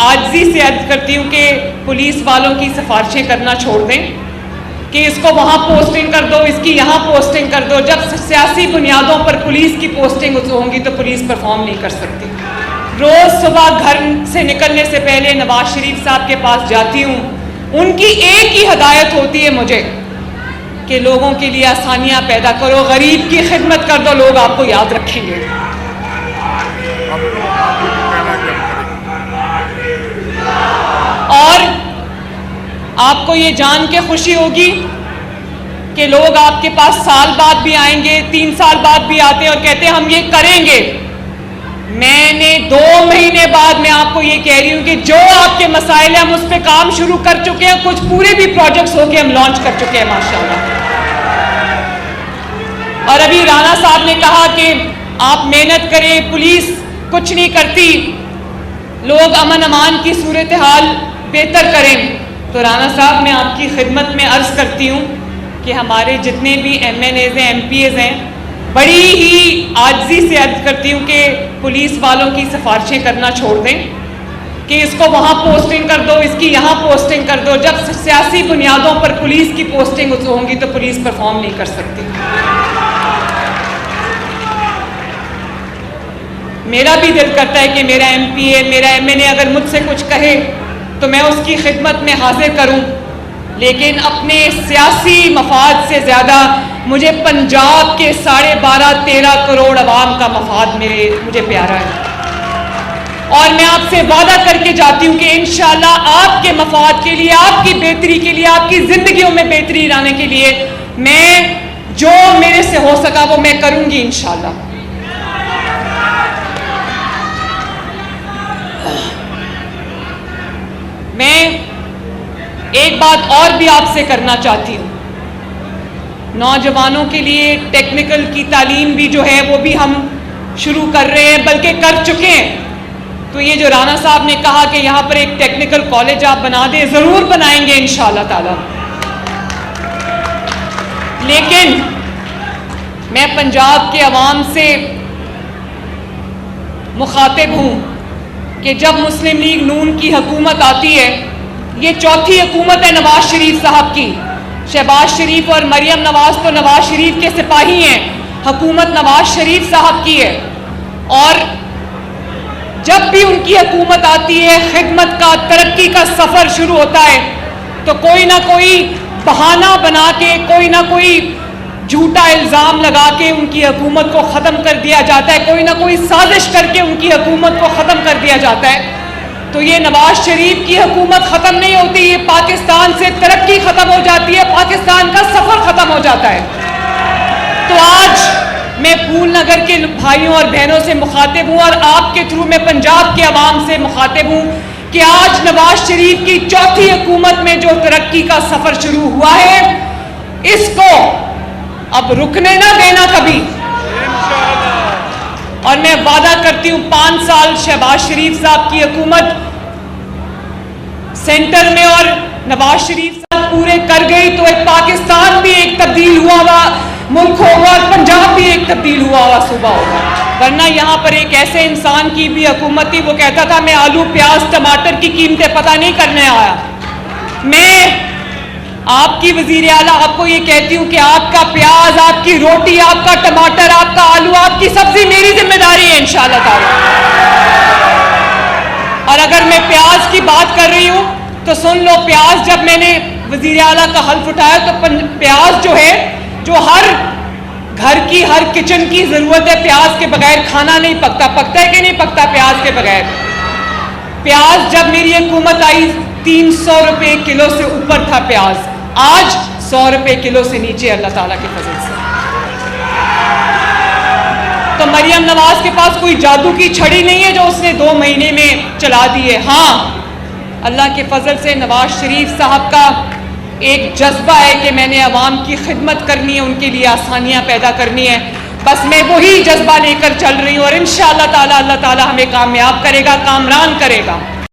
عاجزی سے عرض کرتی ہوں کہ پولیس والوں کی سفارشیں کرنا چھوڑ دیں کہ اس کو وہاں پوسٹنگ کر دو، اس کی یہاں پوسٹنگ کر دو. جب سیاسی بنیادوں پر پولیس کی پوسٹنگ ہوں گی تو پولیس پرفارم نہیں کر سکتی. روز صبح گھر سے نکلنے سے پہلے نواز شریف صاحب کے پاس جاتی ہوں. ان کی ایک ہی ہدایت ہوتی ہے مجھے کہ لوگوں کے لیے آسانیاں پیدا کرو، غریب کی خدمت کر دو، لوگ آپ کو یاد رکھیں گے. اور آپ کو یہ جان کے خوشی ہوگی کہ لوگ آپ کے پاس سال بعد بھی آئیں گے، 3 سال بعد بھی آتے ہیں اور کہتے ہیں ہم یہ کریں گے. میں نے 2 مہینے بعد میں آپ کو یہ کہہ رہی ہوں کہ جو آپ کے مسائل ہیں ہم اس پہ کام شروع کر چکے ہیں، کچھ پورے بھی پروجیکٹس ہو کے ہم لانچ کر چکے ہیں ماشاءاللہ. اور ابھی رانا صاحب نے کہا کہ آپ محنت کریں، پولیس کچھ نہیں کرتی، لوگ امن امان کی صورتحال بہتر کریں. تو رانا صاحب میں آپ کی خدمت میں عرض کرتی ہوں کہ ہمارے جتنے بھی MNAs ہیں، MPAs ہیں، بڑی ہی عاجزی سے عرض کرتی ہوں کہ پولیس والوں کی سفارشیں کرنا چھوڑ دیں کہ اس کو وہاں پوسٹنگ کر دو، اس کی یہاں پوسٹنگ کر دو. جب سیاسی بنیادوں پر پولیس کی پوسٹنگ ہوں گی تو پولیس پرفارم نہیں کر سکتی. میرا بھی دل کرتا ہے کہ میرا MPA، میرا MNA اگر مجھ سے کچھ کہے تو میں اس کی خدمت میں حاضر کروں، لیکن اپنے سیاسی مفاد سے زیادہ مجھے پنجاب کے 12.5-13 کروڑ عوام کا مفاد مجھے پیارا ہے. اور میں آپ سے وعدہ کر کے جاتی ہوں کہ انشاءاللہ آپ کے مفاد کے لیے، آپ کی بہتری کے لیے، آپ کی زندگیوں میں بہتری لانے کے لیے میں جو میرے سے ہو سکا وہ میں کروں گی انشاءاللہ. میں ایک بات اور بھی آپ سے کرنا چاہتی ہوں. نوجوانوں کے لیے ٹیکنیکل کی تعلیم بھی جو ہے وہ بھی ہم شروع کر رہے ہیں، بلکہ کر چکے ہیں. تو یہ جو رانا صاحب نے کہا کہ یہاں پر ایک ٹیکنیکل کالج آپ بنا دیں، ضرور بنائیں گے انشاءاللہ تعالی. لیکن میں پنجاب کے عوام سے مخاطب ہوں کہ جب مسلم لیگ نون کی حکومت آتی ہے، یہ 4تھی حکومت ہے نواز شریف صاحب کی. شہباز شریف اور مریم نواز تو نواز شریف کے سپاہی ہیں، حکومت نواز شریف صاحب کی ہے. اور جب بھی ان کی حکومت آتی ہے، خدمت کا، ترقی کا سفر شروع ہوتا ہے تو کوئی نہ کوئی بہانہ بنا کے، کوئی نہ کوئی جھوٹا الزام لگا کے ان کی حکومت کو ختم کر دیا جاتا ہے، کوئی نہ کوئی سازش کر کے ان کی حکومت کو ختم کر دیا جاتا ہے. تو یہ نواز شریف کی حکومت ختم نہیں ہوتی، یہ پاکستان سے ترقی ختم ہو جاتی ہے، پاکستان کا سفر ختم ہو جاتا ہے. تو آج میں پھول نگر کے بھائیوں اور بہنوں سے مخاطب ہوں اور آپ کے تھرو میں پنجاب کے عوام سے مخاطب ہوں کہ آج نواز شریف کی 4تھی حکومت میں جو ترقی کا سفر شروع ہوا ہے، اس کو اب رکنے نہ دینا کبھی. اور میں وعدہ کرتی ہوں 5 سال شہباز شریف صاحب کی حکومت سینٹر میں اور نواز شریف صاحب پورے کر گئی تو ایک پاکستان بھی ایک تبدیل ہوا ہوا ملک ہوگا اور پنجاب بھی ایک تبدیل ہوا ہوا صوبہ ہوگا. ورنہ یہاں پر ایک ایسے انسان کی بھی حکومت تھی، وہ کہتا تھا میں آلو، پیاز، ٹماٹر کی قیمتیں پتہ نہیں کرنے آیا. میں آپ کی وزیر اعلیٰ آپ کو یہ کہتی ہوں کہ آپ کا پیاز، آپ کی روٹی، آپ کا ٹماٹر، آپ کا آلو، آپ کی سبزی میری ذمہ داری ہے انشاءاللہ تعالی. اور اگر میں پیاز کی بات کر رہی ہوں تو سن لو، پیاز جب میں نے وزیر اعلیٰ کا حلف اٹھایا تو پیاز جو ہے، جو ہر گھر کی، ہر کچن کی ضرورت ہے، پیاز کے بغیر کھانا نہیں پکتا. پکتا ہے کہ نہیں پکتا پیاز کے بغیر؟ پیاز جب میری حکومت آئی 300 روپے کلو سے اوپر تھا پیاز، آج 100 روپے کلو سے نیچے اللہ تعالیٰ کے فضل سے. تو مریم نواز کے پاس کوئی جادو کی چھڑی نہیں ہے جو اس نے 2 مہینے میں چلا دی ہے. ہاں، اللہ کے فضل سے نواز شریف صاحب کا ایک جذبہ ہے کہ میں نے عوام کی خدمت کرنی ہے، ان کے لیے آسانیاں پیدا کرنی ہے. بس میں وہی جذبہ لے کر چل رہی ہوں اور انشاءاللہ تعالی اللہ تعالی ہمیں کامیاب کرے گا، کامران کرے گا.